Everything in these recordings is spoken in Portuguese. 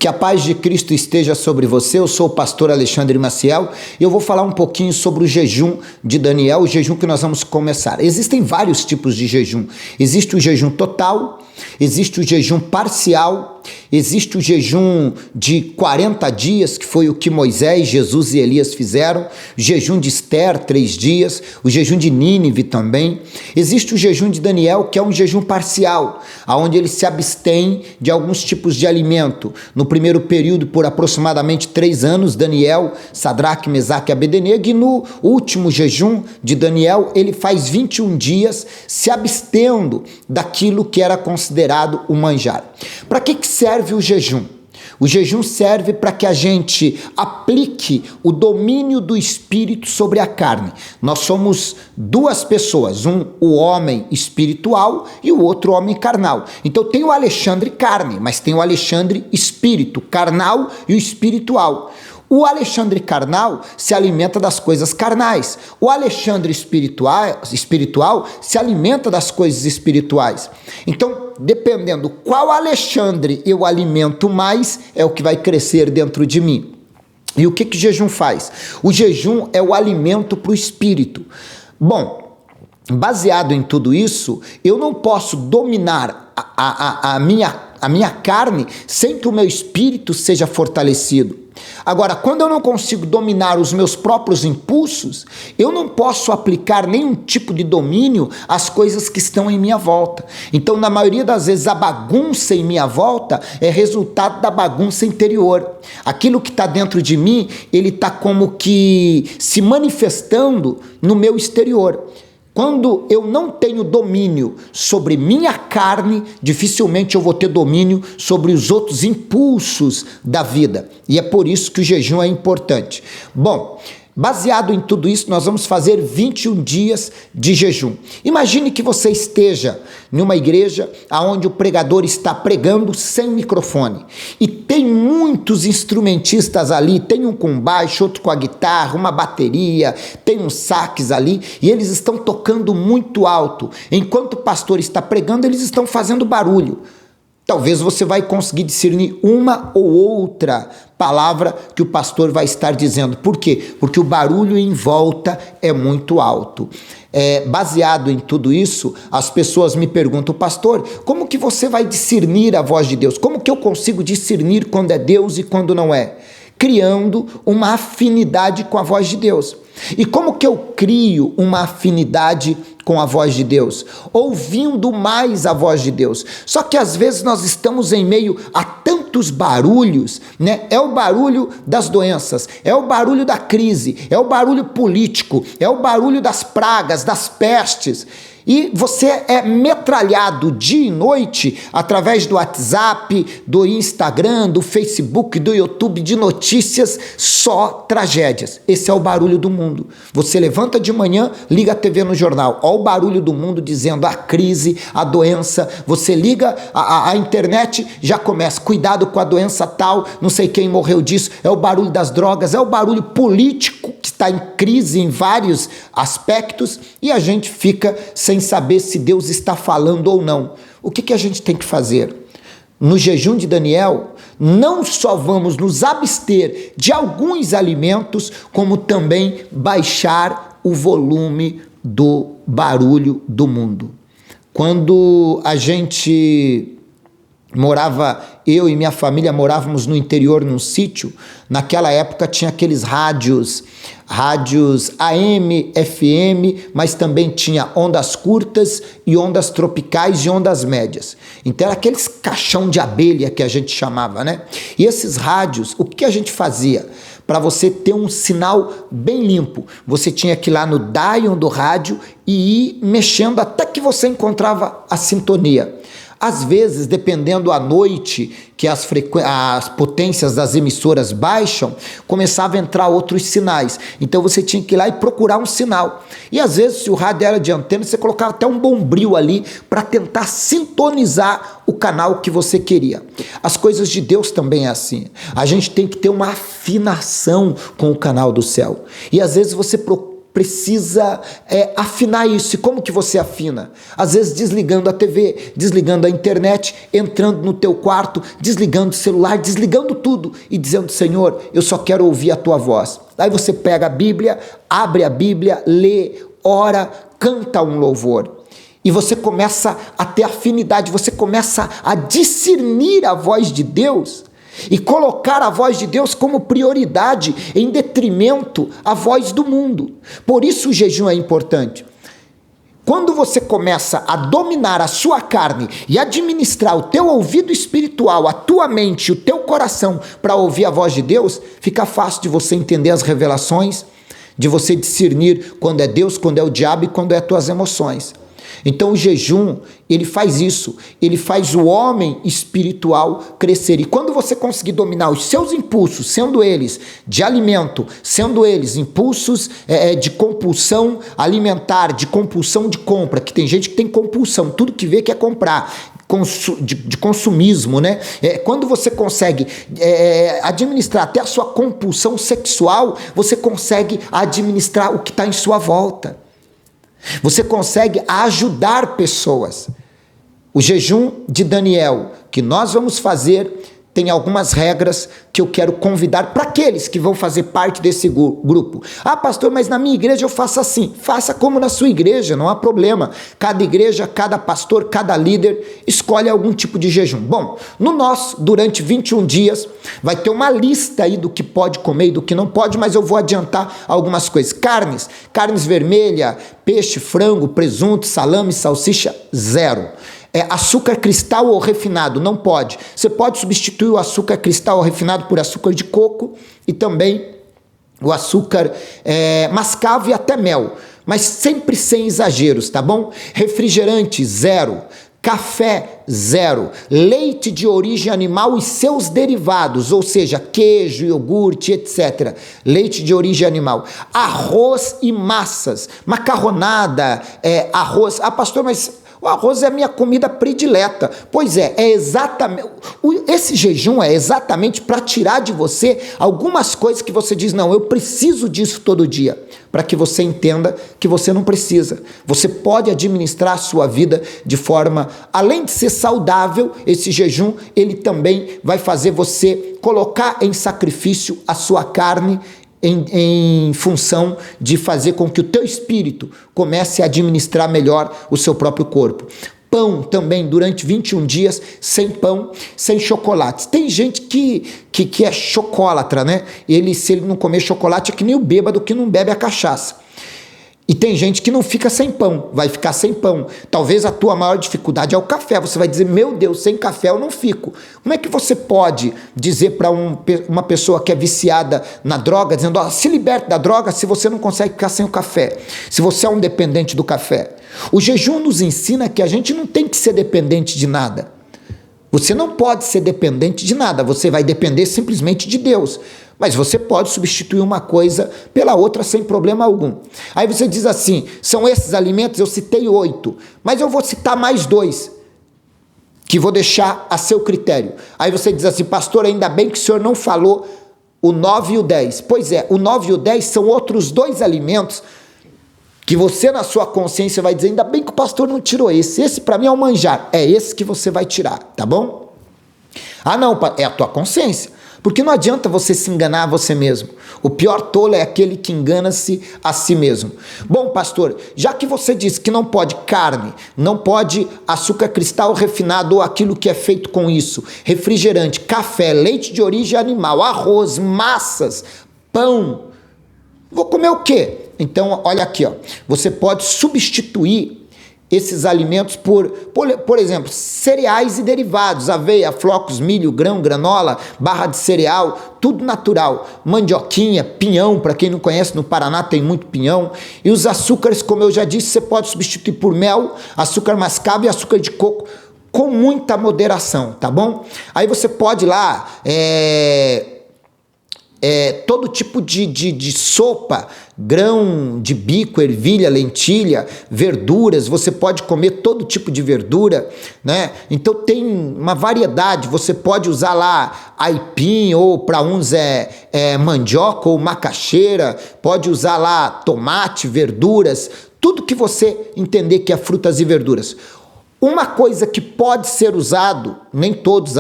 Que a paz de Cristo esteja sobre você. Eu sou o pastor Alexandre Maciel e eu vou falar um pouquinho sobre o jejum de Daniel, o jejum que nós vamos começar. Existem vários tipos de jejum. Existe o jejum total, existe o jejum parcial, existe o jejum de 40 dias, que foi o que Moisés, Jesus e Elias fizeram, o jejum de Esther, 3 dias, o jejum de Nínive também. Existe o jejum de Daniel, que é um jejum parcial, onde ele se abstém de alguns tipos de alimento. No primeiro período, por aproximadamente 3 anos, Daniel, Sadraque, Mesaque e Abednego, e no último jejum de Daniel, ele faz 21 dias se abstendo daquilo que era considerado o manjar. Para que serve o jejum? O jejum serve para que a gente aplique o domínio do espírito sobre a carne. Nós somos duas pessoas, o homem espiritual e o outro homem carnal. Então tem o Alexandre carne, mas tem o Alexandre espírito, carnal e o espiritual. O Alexandre carnal se alimenta das coisas carnais. O Alexandre espiritual se alimenta das coisas espirituais. Então, dependendo qual Alexandre eu alimento mais, é o que vai crescer dentro de mim. E o que o jejum faz? O jejum é o alimento para o espírito. Bom, baseado em tudo isso, eu não posso dominar a minha carne sem que o meu espírito seja fortalecido. Agora, quando eu não consigo dominar os meus próprios impulsos, eu não posso aplicar nenhum tipo de domínio às coisas que estão em minha volta. Então, na maioria das vezes, a bagunça em minha volta é resultado da bagunça interior. Aquilo que está dentro de mim, ele está como que se manifestando no meu exterior. Quando eu não tenho domínio sobre minha carne, dificilmente eu vou ter domínio sobre os outros impulsos da vida. E é por isso que o jejum é importante. Bom, baseado em tudo isso, nós vamos fazer 21 dias de jejum. Imagine que você esteja em uma igreja onde o pregador está pregando sem microfone. E tem muitos instrumentistas ali, tem um com baixo, outro com a guitarra, uma bateria, tem uns saques ali, e eles estão tocando muito alto. Enquanto o pastor está pregando, eles estão fazendo barulho. Talvez você vai conseguir discernir uma ou outra palavra que o pastor vai estar dizendo. Por quê? Porque o barulho em volta é muito alto. Baseado em tudo isso, as pessoas me perguntam, pastor, como que você vai discernir a voz de Deus? Como que eu consigo discernir quando é Deus e quando não é? Criando uma afinidade com a voz de Deus. E como que eu crio uma afinidade com a voz de Deus? Ouvindo mais a voz de Deus. Só que às vezes nós estamos em meio a tantos barulhos, né? É o barulho das doenças, é o barulho da crise, é o barulho político, é o barulho das pragas, das pestes. E você é metralhado dia e noite através do WhatsApp, do Instagram, do Facebook, do YouTube, de notícias, só tragédias. Esse é o barulho do mundo. Você levanta de manhã, liga a TV no jornal, olha o barulho do mundo dizendo a crise, a doença. Você liga a internet, já começa, cuidado com a doença tal, não sei quem morreu disso. É o barulho das drogas, é o barulho político que está em crise em vários aspectos e a gente fica sem saber se Deus está falando ou não. O que a gente tem que fazer? No jejum de Daniel, não só vamos nos abster de alguns alimentos, como também baixar o volume do barulho do mundo. Quando a gente morava, eu e minha família morávamos no interior, num sítio, naquela época tinha aqueles rádios AM, FM, mas também tinha ondas curtas e ondas tropicais e ondas médias. Então era aqueles caixão de abelha que a gente chamava, né? E esses rádios, o que a gente fazia? Para você ter um sinal bem limpo, você tinha que ir lá no dial do rádio e ir mexendo até que você encontrava a sintonia. Às vezes, dependendo à noite que as potências das emissoras baixam, começava a entrar outros sinais. Então você tinha que ir lá e procurar um sinal. E às vezes, se o rádio era de antena, você colocava até um bombril ali para tentar sintonizar o canal que você queria. As coisas de Deus também é assim. A gente tem que ter uma afinação com o canal do céu. E às vezes você precisa afinar isso. E como que você afina? Às vezes desligando a TV, desligando a internet, entrando no teu quarto, desligando o celular, desligando tudo e dizendo: Senhor, eu só quero ouvir a tua voz. Aí você pega a Bíblia, abre a Bíblia, lê, ora, canta um louvor. E você começa a ter afinidade, você começa a discernir a voz de Deus e colocar a voz de Deus como prioridade em detrimento à voz do mundo. Por isso o jejum é importante. Quando você começa a dominar a sua carne e administrar o teu ouvido espiritual, a tua mente, o teu coração para ouvir a voz de Deus, fica fácil de você entender as revelações, de você discernir quando é Deus, quando é o diabo e quando é as tuas emoções. Então o jejum, ele faz isso, ele faz o homem espiritual crescer. E quando você conseguir dominar os seus impulsos, sendo eles de alimento, sendo eles impulsos de compulsão alimentar, de compulsão de compra, que tem gente que tem compulsão, tudo que vê quer comprar, de consumismo, né? Quando você consegue administrar até a sua compulsão sexual, você consegue administrar o que está em sua volta. Você consegue ajudar pessoas. O jejum de Daniel, que nós vamos fazer, tem algumas regras que eu quero convidar para aqueles que vão fazer parte desse grupo. Ah, pastor, mas na minha igreja eu faço assim. Faça como na sua igreja, não há problema. Cada igreja, cada pastor, cada líder escolhe algum tipo de jejum. Bom, no nosso, durante 21 dias, vai ter uma lista aí do que pode comer e do que não pode, mas eu vou adiantar algumas coisas. Carnes vermelhas, peixe, frango, presunto, salame, salsicha, zero. Açúcar cristal ou refinado, não pode. Você pode substituir o açúcar cristal ou refinado por açúcar de coco e também o açúcar mascavo e até mel, mas sempre sem exageros, tá bom? Refrigerante, zero. Café, zero. Leite de origem animal e seus derivados, ou seja, queijo, iogurte, etc. Leite de origem animal. Arroz e massas. Macarronada, arroz. Ah, pastor, mas o arroz é a minha comida predileta. Pois exatamente. Esse jejum é exatamente para tirar de você algumas coisas que você diz: não, eu preciso disso todo dia. Para que você entenda que você não precisa. Você pode administrar a sua vida de forma, além de ser saudável, esse jejum, ele também vai fazer você colocar em sacrifício a sua carne em função de fazer com que o teu espírito comece a administrar melhor o seu próprio corpo. Pão também, durante 21 dias, sem pão, sem chocolate. Tem gente que é chocolatra, né? Se ele não comer chocolate, é que nem o bêbado que não bebe a cachaça. E tem gente que não fica sem pão, vai ficar sem pão. Talvez a tua maior dificuldade é o café. Você vai dizer: meu Deus, sem café eu não fico. Como é que você pode dizer para uma pessoa que é viciada na droga, dizendo: se liberte da droga, se você não consegue ficar sem o café, se você é um dependente do café? O jejum nos ensina que a gente não tem que ser dependente de nada. Você não pode ser dependente de nada, você vai depender simplesmente de Deus. Mas você pode substituir uma coisa pela outra sem problema algum. Aí você diz assim: são esses alimentos, eu citei 8, mas eu vou citar mais 2, que vou deixar a seu critério. Aí você diz assim: pastor, ainda bem que o senhor não falou o 9 e o 10. Pois o 9 e o 10 são outros 2 alimentos que você, na sua consciência, vai dizer: ainda bem que o pastor não tirou esse para mim é um manjar. É esse que você vai tirar, tá bom? Ah não, é a tua consciência. Porque não adianta você se enganar a você mesmo. O pior tolo é aquele que engana-se a si mesmo. Bom, pastor, já que você disse que não pode carne, não pode açúcar cristal refinado ou aquilo que é feito com isso, refrigerante, café, leite de origem animal, arroz, massas, pão, vou comer o quê? Então, olha aqui, você pode substituir esses alimentos por exemplo, cereais e derivados, aveia, flocos, milho, grão, granola, barra de cereal, tudo natural, mandioquinha, pinhão, para quem não conhece, no Paraná tem muito pinhão, e os açúcares, como eu já disse, você pode substituir por mel, açúcar mascavo e açúcar de coco, com muita moderação, tá bom? Aí você pode lá, todo tipo de sopa, grão de bico, ervilha, lentilha, verduras, você pode comer todo tipo de verdura, né? Então tem uma variedade, você pode usar lá aipim, ou para uns mandioca ou macaxeira, pode usar lá tomate, verduras, tudo que você entender que é frutas e verduras. Uma coisa que pode ser usado, nem todos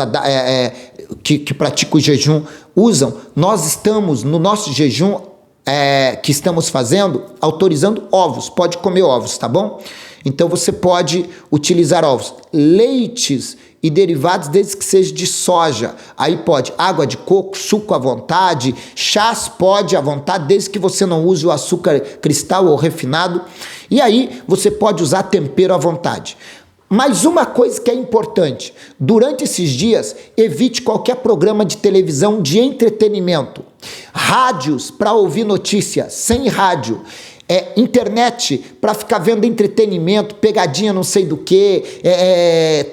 que praticam o jejum usam, nós estamos no nosso jejum que estamos fazendo, autorizando ovos, pode comer ovos, tá bom? Então você pode utilizar ovos, leites e derivados desde que seja de soja, aí pode água de coco, suco à vontade, chás pode à vontade, desde que você não use o açúcar cristal ou refinado, e aí você pode usar tempero à vontade. Mas uma coisa que é importante, durante esses dias, evite qualquer programa de televisão de entretenimento, rádios para ouvir notícia, sem rádio, internet para ficar vendo entretenimento, pegadinha não sei do que,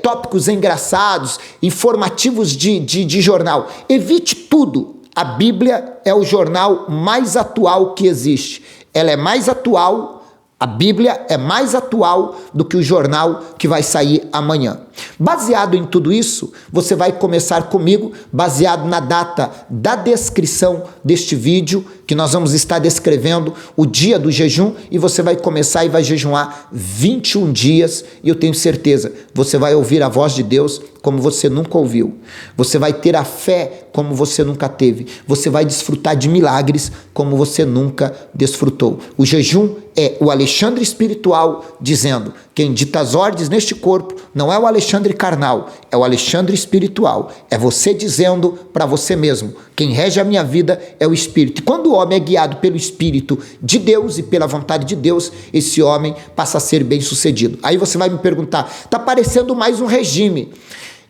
tópicos engraçados, informativos de jornal. Evite tudo. A Bíblia é o jornal mais atual que existe. Ela é mais atual. A Bíblia é mais atual do que o jornal que vai sair amanhã. Baseado em tudo isso, você vai começar comigo, baseado na data da descrição deste vídeo, que nós vamos estar descrevendo o dia do jejum, e você vai começar e vai jejuar 21 dias, e eu tenho certeza, você vai ouvir a voz de Deus como você nunca ouviu. Você vai ter a fé como você nunca teve. Você vai desfrutar de milagres como você nunca desfrutou. O jejum é o Alexandre espiritual dizendo: quem dita as ordens neste corpo não é o Alexandre carnal, é o Alexandre espiritual. É você dizendo para você mesmo: quem rege a minha vida é o Espírito. E quando o homem é guiado pelo Espírito de Deus e pela vontade de Deus, esse homem passa a ser bem sucedido. Aí você vai me perguntar: está parecendo mais um regime.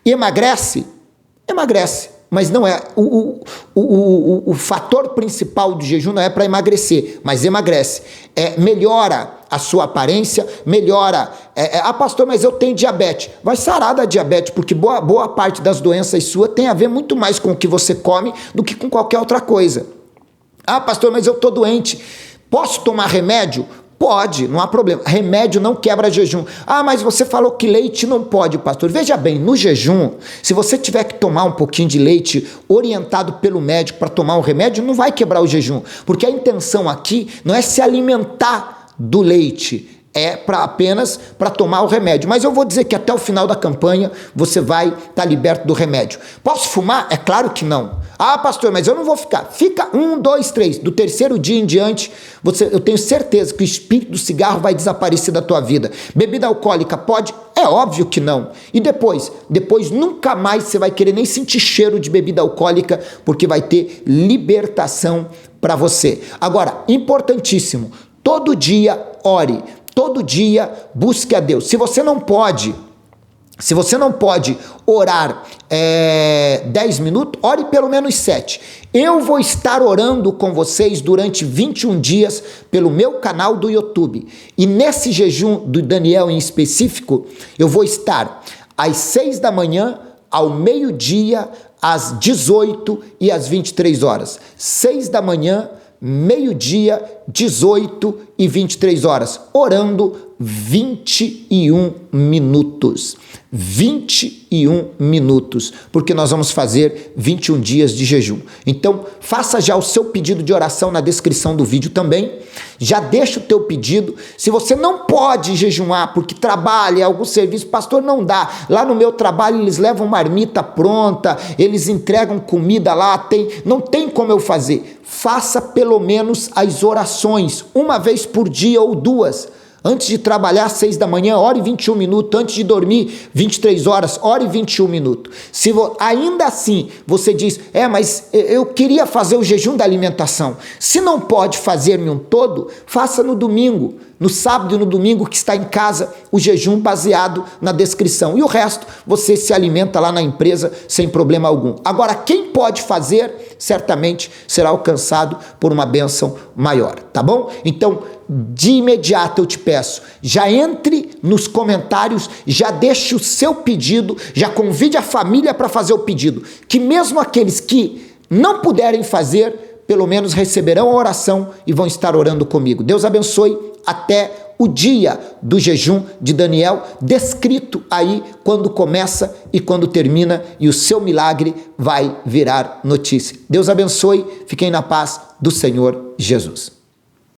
Emagrece? Emagrece. Mas não é, o fator principal do jejum não é para emagrecer, mas emagrece. Melhora a sua aparência, melhora. Pastor, mas eu tenho diabetes. Vai sarar da diabetes, porque boa parte das doenças suas tem a ver muito mais com o que você come do que com qualquer outra coisa. Pastor, mas eu estou doente. Posso tomar remédio? Pode, não há problema. Remédio não quebra jejum. Mas você falou que leite não pode, pastor. Veja bem, no jejum, se você tiver que tomar um pouquinho de leite orientado pelo médico para tomar um remédio, não vai quebrar o jejum. Porque a intenção aqui não é se alimentar do leite, apenas para tomar o remédio. Mas eu vou dizer que até o final da campanha você vai estar liberto do remédio. Posso fumar? É claro que não. Pastor, mas eu não vou ficar. Fica 1, 2, 3. Do terceiro dia em diante, eu tenho certeza que o espírito do cigarro vai desaparecer da tua vida. Bebida alcoólica pode? É óbvio que não. E depois nunca mais você vai querer nem sentir cheiro de bebida alcoólica, porque vai ter libertação para você. Agora, importantíssimo, todo dia ore. Todo dia busque a Deus. Se você não pode orar 10 minutos, ore pelo menos 7. Eu vou estar orando com vocês durante 21 dias pelo meu canal do YouTube. E nesse jejum do Daniel em específico, eu vou estar às 6 da manhã, ao meio-dia, às 18 e às 23 horas. 6 da manhã, meio-dia, 18 e 23 horas, orando 21 minutos. 21 minutos, porque nós vamos fazer 21 dias de jejum. Então, faça já o seu pedido de oração na descrição do vídeo também. Já deixa o teu pedido. Se você não pode jejuar porque trabalha, algum serviço, pastor, não dá. Lá no meu trabalho eles levam marmita pronta, eles entregam comida lá, não tem como eu fazer. Faça pelo menos as orações, uma vez por dia ou 2. Antes de trabalhar, 6 da manhã, ore 21 minutos. Antes de dormir, 23 horas, ore 21 minutos. Se ainda assim você diz, mas eu queria fazer o jejum da alimentação. Se não pode fazer em um todo, faça no domingo. No sábado e no domingo que está em casa, o jejum baseado na descrição. E o resto, você se alimenta lá na empresa sem problema algum. Agora, quem pode fazer, certamente será alcançado por uma bênção maior, tá bom? Então, de imediato eu te peço, já entre nos comentários, já deixe o seu pedido, já convide a família para fazer o pedido, que mesmo aqueles que não puderem fazer pelo menos receberão a oração e vão estar orando comigo. Deus abençoe, até o dia do jejum de Daniel, descrito aí quando começa e quando termina, e o seu milagre vai virar notícia. Deus abençoe, fiquem na paz do Senhor Jesus.